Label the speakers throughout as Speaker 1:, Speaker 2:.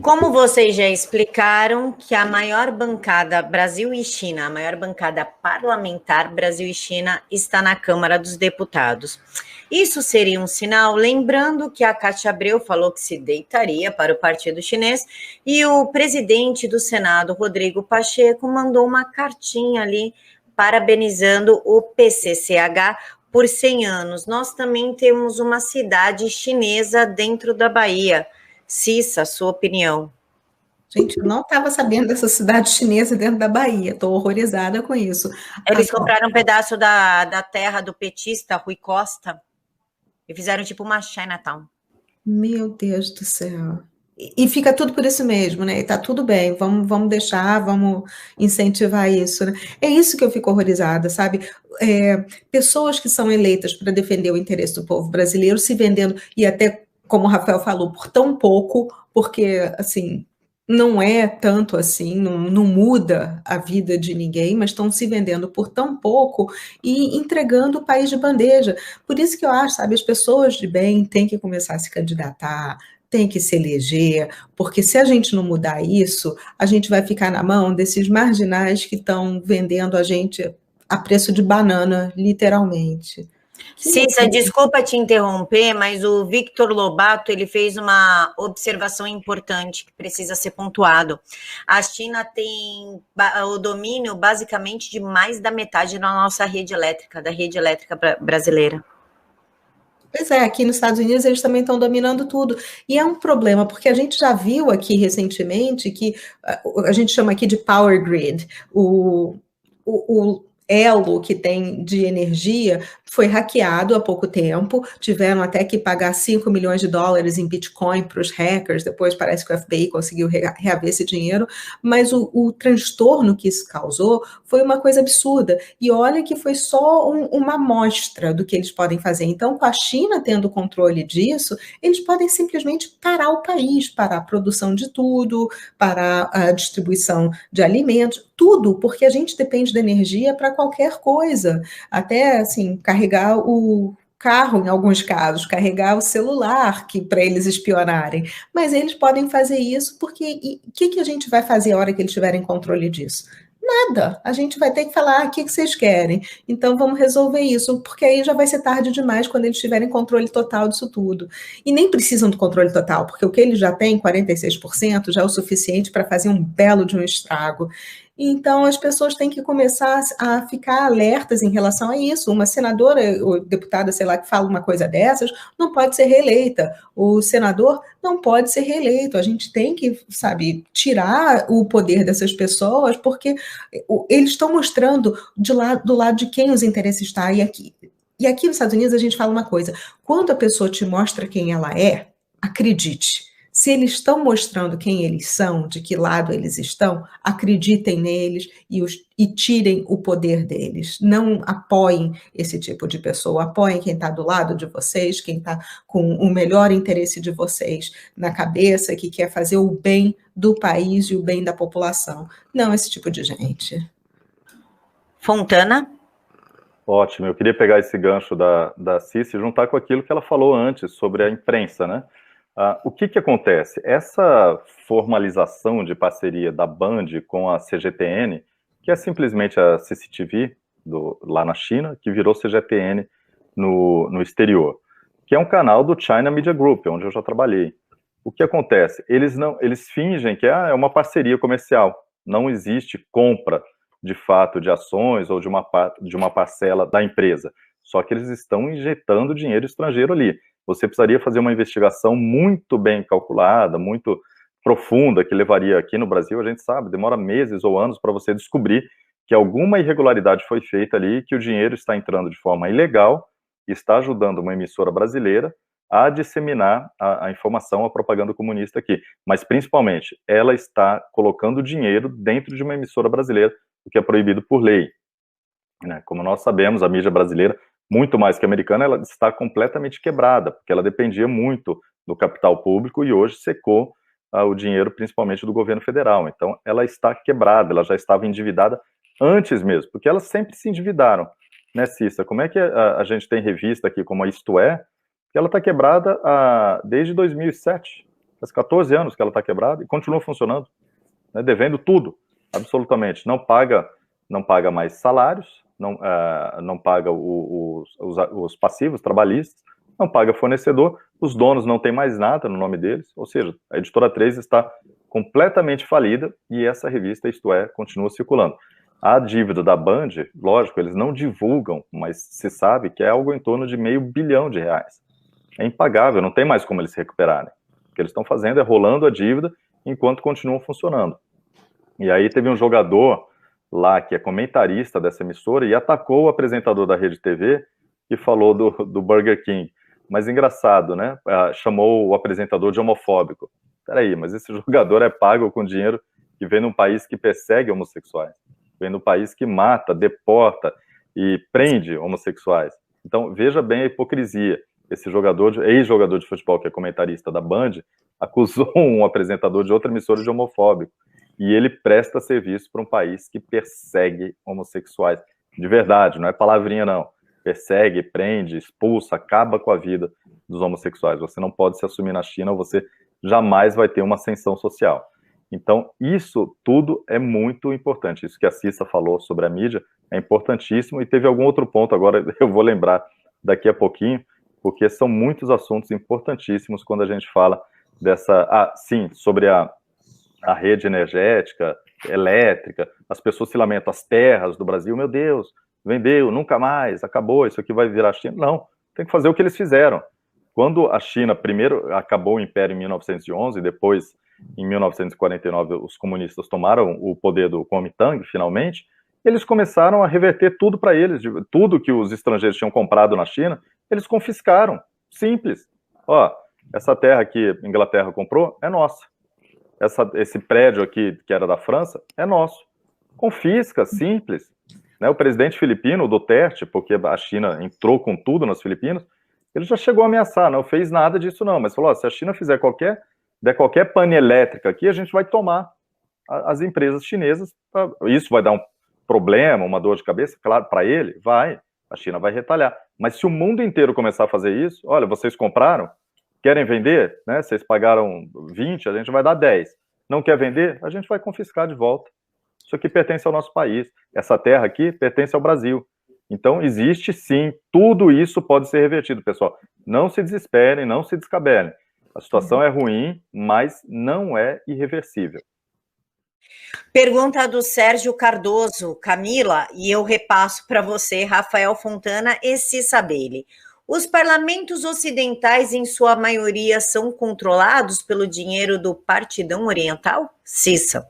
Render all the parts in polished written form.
Speaker 1: Como vocês já explicaram, que a maior bancada Brasil e China, a maior bancada parlamentar Brasil e China está na Câmara dos Deputados. Isso seria um sinal, lembrando que a Cátia Abreu falou que se deitaria para o partido chinês e o presidente do Senado, Rodrigo Pacheco, mandou uma cartinha ali parabenizando o PCCH por 100 anos. Nós também temos uma cidade chinesa dentro da Bahia. Cissa, sua opinião.
Speaker 2: Gente, eu não estava sabendo dessa cidade chinesa dentro da Bahia, estou horrorizada com isso.
Speaker 1: Eles compraram um pedaço da terra do petista Rui Costa e fizeram tipo uma Chinatown.
Speaker 2: Meu Deus do céu. E fica tudo por isso mesmo, né? E tá tudo bem, vamos deixar, vamos incentivar isso, né? É isso que eu fico horrorizada, sabe? Pessoas que são eleitas para defender o interesse do povo brasileiro se vendendo, e até, como o Rafael falou, por tão pouco, porque, assim, não é tanto assim, não muda a vida de ninguém, mas estão se vendendo por tão pouco e entregando o país de bandeja. Por isso que eu acho, sabe, as pessoas de bem têm que começar a se candidatar, tem que se eleger, porque se a gente não mudar isso, a gente vai ficar na mão desses marginais que estão vendendo a gente a preço de banana, literalmente.
Speaker 1: Cissa, desculpa te interromper, mas o Victor Lobato, ele fez uma observação importante que precisa ser pontuado. A China tem o domínio basicamente de mais da metade da nossa rede elétrica, da rede elétrica brasileira.
Speaker 2: Pois é, aqui nos Estados Unidos eles também estão dominando tudo. E é um problema, porque a gente já viu aqui recentemente que a gente chama aqui de power grid, o elo que tem de energia foi hackeado há pouco tempo, tiveram até que pagar $5 milhões em Bitcoin para os hackers, depois parece que o FBI conseguiu reaver esse dinheiro, mas o transtorno que isso causou foi uma coisa absurda, e olha que foi só uma amostra do que eles podem fazer. Então, com a China tendo controle disso, eles podem simplesmente parar o país, parar a produção de tudo, parar a distribuição de alimentos, tudo, porque a gente depende da energia para qualquer coisa, até assim, carregar o carro, em alguns casos, carregar o celular para eles espionarem, mas eles podem fazer isso porque o que a gente vai fazer a hora que eles tiverem controle disso? Nada, a gente vai ter que falar o que vocês querem, então vamos resolver isso, porque aí já vai ser tarde demais quando eles tiverem controle total disso tudo. E nem precisam do controle total, porque o que eles já têm, 46%, já é o suficiente para fazer um belo de um estrago. Então, as pessoas têm que começar a ficar alertas em relação a isso. Uma senadora ou deputada, sei lá, que fala uma coisa dessas, não pode ser reeleita. O senador não pode ser reeleito. A gente tem que, sabe, tirar o poder dessas pessoas, porque eles estão mostrando do lado de quem os interesses estão. E aqui nos Estados Unidos a gente fala uma coisa: quando a pessoa te mostra quem ela é, acredite. Se eles estão mostrando quem eles são, de que lado eles estão, acreditem neles e tirem o poder deles. Não apoiem esse tipo de pessoa, apoiem quem está do lado de vocês, quem está com o melhor interesse de vocês na cabeça, que quer fazer o bem do país e o bem da população. Não esse tipo de gente.
Speaker 1: Fontana?
Speaker 3: Ótimo, eu queria pegar esse gancho da Cici e juntar com aquilo que ela falou antes sobre a imprensa, né? O que acontece? Essa formalização de parceria da Band com a CGTN, que é simplesmente a CCTV lá na China, que virou CGTN no exterior, que é um canal do China Media Group, onde eu já trabalhei. O que acontece? Eles fingem que é uma parceria comercial, não existe compra de fato de ações ou de uma parcela da empresa, só que eles estão injetando dinheiro estrangeiro ali. Você precisaria fazer uma investigação muito bem calculada, muito profunda, que levaria aqui no Brasil, a gente sabe, demora meses ou anos para você descobrir que alguma irregularidade foi feita ali, que o dinheiro está entrando de forma ilegal e está ajudando uma emissora brasileira a disseminar a informação, a propaganda comunista aqui. Mas, principalmente, ela está colocando dinheiro dentro de uma emissora brasileira, o que é proibido por lei. Né? Como nós sabemos, a mídia brasileira, muito mais que a americana, ela está completamente quebrada, porque ela dependia muito do capital público e hoje secou o dinheiro, principalmente do governo federal. Então, ela está quebrada, ela já estava endividada antes mesmo, porque elas sempre se endividaram, né, Cissa? Como é que a gente tem revista aqui como a Isto É, que ela está quebrada desde 2007, Faz 14 anos que ela está quebrada e continua funcionando, né, devendo tudo, absolutamente. Não paga mais salários, não paga os passivos trabalhistas, não paga fornecedor, os donos não têm mais nada no nome deles, ou seja, a Editora 3 está completamente falida e essa revista, Isto É, continua circulando. A dívida da Band, lógico, eles não divulgam, mas se sabe que é algo em torno de R$500 bilhão. É impagável, não tem mais como eles se recuperarem. O que eles estão fazendo é rolando a dívida enquanto continuam funcionando. E aí teve um jogador lá que é comentarista dessa emissora e atacou o apresentador da Rede TV e falou do Burger King. Mas engraçado, né? Chamou o apresentador de homofóbico. Peraí, mas esse jogador é pago com dinheiro que vem num país que persegue homossexuais, vem num país que mata, deporta e prende homossexuais. Então, veja bem a hipocrisia. Esse ex-jogador de futebol, que é comentarista da Band, acusou um apresentador de outra emissora de homofóbico. E ele presta serviço para um país que persegue homossexuais. De verdade, não é palavrinha, não. Persegue, prende, expulsa, acaba com a vida dos homossexuais. Você não pode se assumir na China, você jamais vai ter uma ascensão social. Então, isso tudo é muito importante. Isso que a Cissa falou sobre a mídia é importantíssimo. E teve algum outro ponto, agora eu vou lembrar daqui a pouquinho, porque são muitos assuntos importantíssimos quando a gente fala sobre a rede energética, elétrica, as pessoas se lamentam, as terras do Brasil, meu Deus, vendeu, nunca mais, acabou, isso aqui vai virar China. Não, tem que fazer o que eles fizeram. Quando a China, primeiro, acabou o Império em 1911, depois, em 1949, os comunistas tomaram o poder do Kuomintang, finalmente, eles começaram a reverter tudo para eles, tudo que os estrangeiros tinham comprado na China, eles confiscaram, simples. Ó, essa terra que a Inglaterra comprou é nossa. Esse prédio aqui, que era da França, é nosso. Confisca, simples. Né? O presidente filipino, o Duterte, porque a China entrou com tudo nas Filipinas, ele já chegou a ameaçar, não fez nada disso não, mas falou, se a China der qualquer pane elétrica aqui, a gente vai tomar as empresas chinesas. Isso vai dar um problema, uma dor de cabeça, claro, para ele, a China vai retalhar. Mas se o mundo inteiro começar a fazer isso, olha, vocês compraram, querem vender, né? Vocês pagaram 20, a gente vai dar 10. Não quer vender? A gente vai confiscar de volta. Isso aqui pertence ao nosso país. Essa terra aqui pertence ao Brasil. Então, existe sim, tudo isso pode ser revertido, pessoal. Não se desesperem, não se descabelem. A situação é ruim, mas não é irreversível.
Speaker 1: Pergunta do Sérgio Cardoso, Camila, e eu repasso para você, Rafael Fontana e Cissa Bailey. Os parlamentos ocidentais, em sua maioria, são controlados pelo dinheiro do Partidão Oriental? Cissa.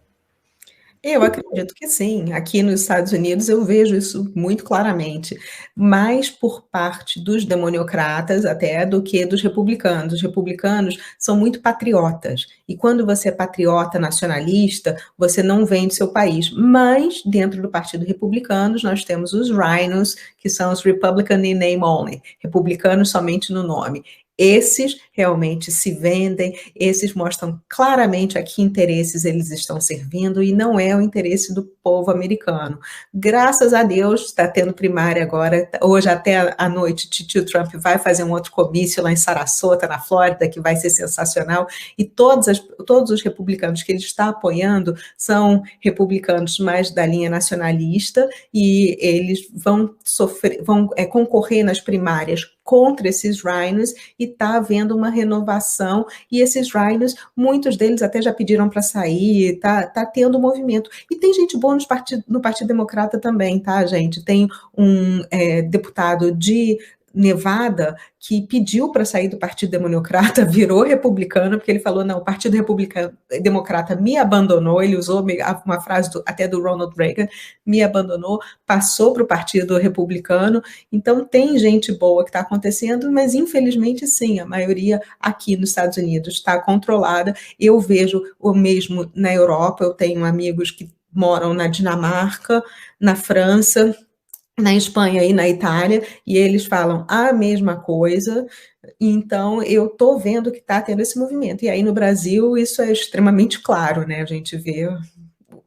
Speaker 2: Eu acredito que sim. Aqui nos Estados Unidos eu vejo isso muito claramente, mais por parte dos democratas até do que dos republicanos. Os republicanos são muito patriotas, e quando você é patriota nacionalista, você não vende seu país. Mas, dentro do Partido Republicano, nós temos os rhinos, que são os Republican in name only, republicanos somente no nome. Esses realmente se vendem, esses mostram claramente a que interesses eles estão servindo e não é o interesse do povo americano. Graças a Deus, está tendo primária agora, hoje até à noite, tio Trump vai fazer um outro comício lá em Sarasota, na Flórida, que vai ser sensacional, e todos os republicanos que ele está apoiando são republicanos mais da linha nacionalista, e eles vão concorrer nas primárias contra esses rhinos, e está havendo uma renovação, e esses rhinos, muitos deles até já pediram para sair, está tendo movimento. E tem gente boa no Partido Democrata também, tá, gente? Tem um deputado de Nevada que pediu para sair do Partido Democrata, virou republicano, porque ele falou, não, o Partido Democrata me abandonou, ele usou uma frase até do Ronald Reagan, me abandonou, passou para o Partido Republicano. Então tem gente boa que está acontecendo, mas infelizmente sim, a maioria aqui nos Estados Unidos está controlada. Eu vejo o mesmo na Europa, eu tenho amigos que moram na Dinamarca, na França, na Espanha e na Itália, e eles falam a mesma coisa. Então eu estou vendo que está tendo esse movimento, e aí no Brasil isso é extremamente claro, né? A gente vê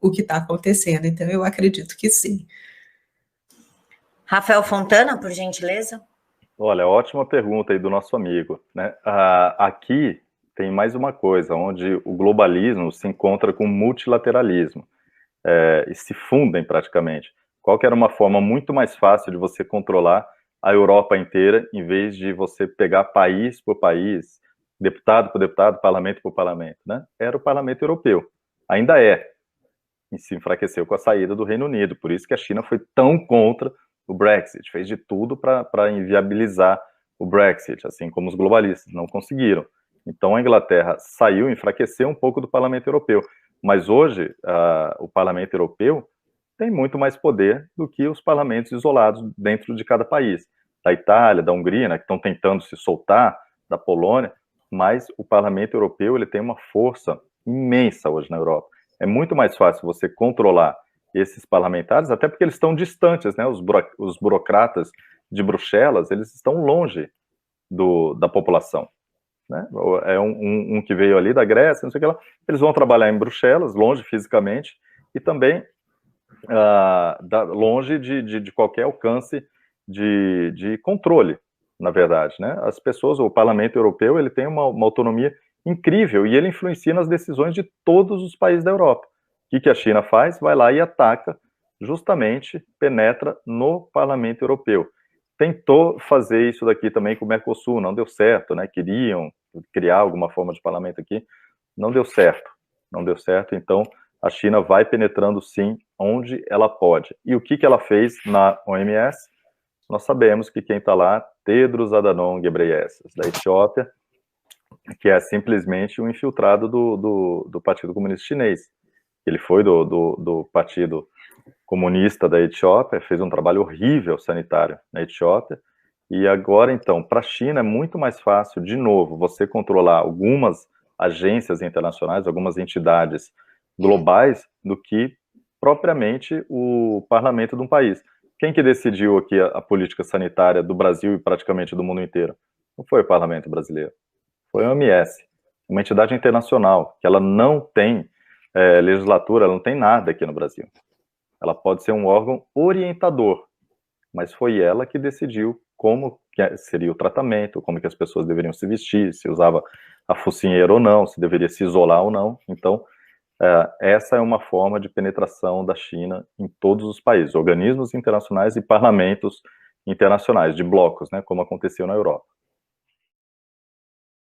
Speaker 2: o que está acontecendo, então eu acredito que sim.
Speaker 1: Rafael Fontana, por gentileza.
Speaker 3: Olha, ótima pergunta aí do nosso amigo, né? Aqui tem mais uma coisa, onde o globalismo se encontra com o multilateralismo, e se fundem praticamente. Qual que era uma forma muito mais fácil de você controlar a Europa inteira, em vez de você pegar país por país, deputado por deputado, parlamento por parlamento, né? Era o Parlamento Europeu. Ainda é. E se enfraqueceu com a saída do Reino Unido. Por isso que a China foi tão contra o Brexit. Fez de tudo para inviabilizar o Brexit, assim como os globalistas. Não conseguiram. Então a Inglaterra saiu, enfraqueceu um pouco do Parlamento Europeu. Mas hoje, o Parlamento Europeu tem muito mais poder do que os parlamentos isolados dentro de cada país. Da Itália, da Hungria, né, que estão tentando se soltar, da Polônia, mas o Parlamento Europeu ele tem uma força imensa hoje na Europa. É muito mais fácil você controlar esses parlamentares, até porque eles estão distantes, né? Os burocratas de Bruxelas, eles estão longe da população, né? É um que veio ali da Grécia, não sei o que lá. Eles vão trabalhar em Bruxelas, longe fisicamente, e também longe de qualquer alcance de controle, na verdade, né? As pessoas, o Parlamento Europeu, ele tem uma autonomia incrível e ele influencia nas decisões de todos os países da Europa. O que a China faz? Vai lá e ataca, justamente penetra no Parlamento Europeu. Tentou fazer isso daqui também com o Mercosul, não deu certo, né? Queriam criar alguma forma de parlamento aqui, não deu certo, então a China vai penetrando sim onde ela pode. E o que ela fez na OMS? Nós sabemos que quem está lá, Tedros Adhanom Ghebreyesus, da Etiópia, que é simplesmente um infiltrado do Partido Comunista Chinês. Ele foi do Partido Comunista da Etiópia, fez um trabalho horrível sanitário na Etiópia, e agora, então, para a China é muito mais fácil, de novo, você controlar algumas agências internacionais, algumas entidades globais, do que propriamente o parlamento de um país. Quem que decidiu aqui a política sanitária do Brasil e praticamente do mundo inteiro? Não foi o parlamento brasileiro, foi a OMS, uma entidade internacional, que ela não tem legislatura, ela não tem nada aqui no Brasil. Ela pode ser um órgão orientador, mas foi ela que decidiu como que seria o tratamento, como que as pessoas deveriam se vestir, se usava a focinheira ou não, se deveria se isolar ou não. Então, essa é uma forma de penetração da China em todos os países, organismos internacionais e parlamentos internacionais, de blocos, né, como aconteceu na Europa.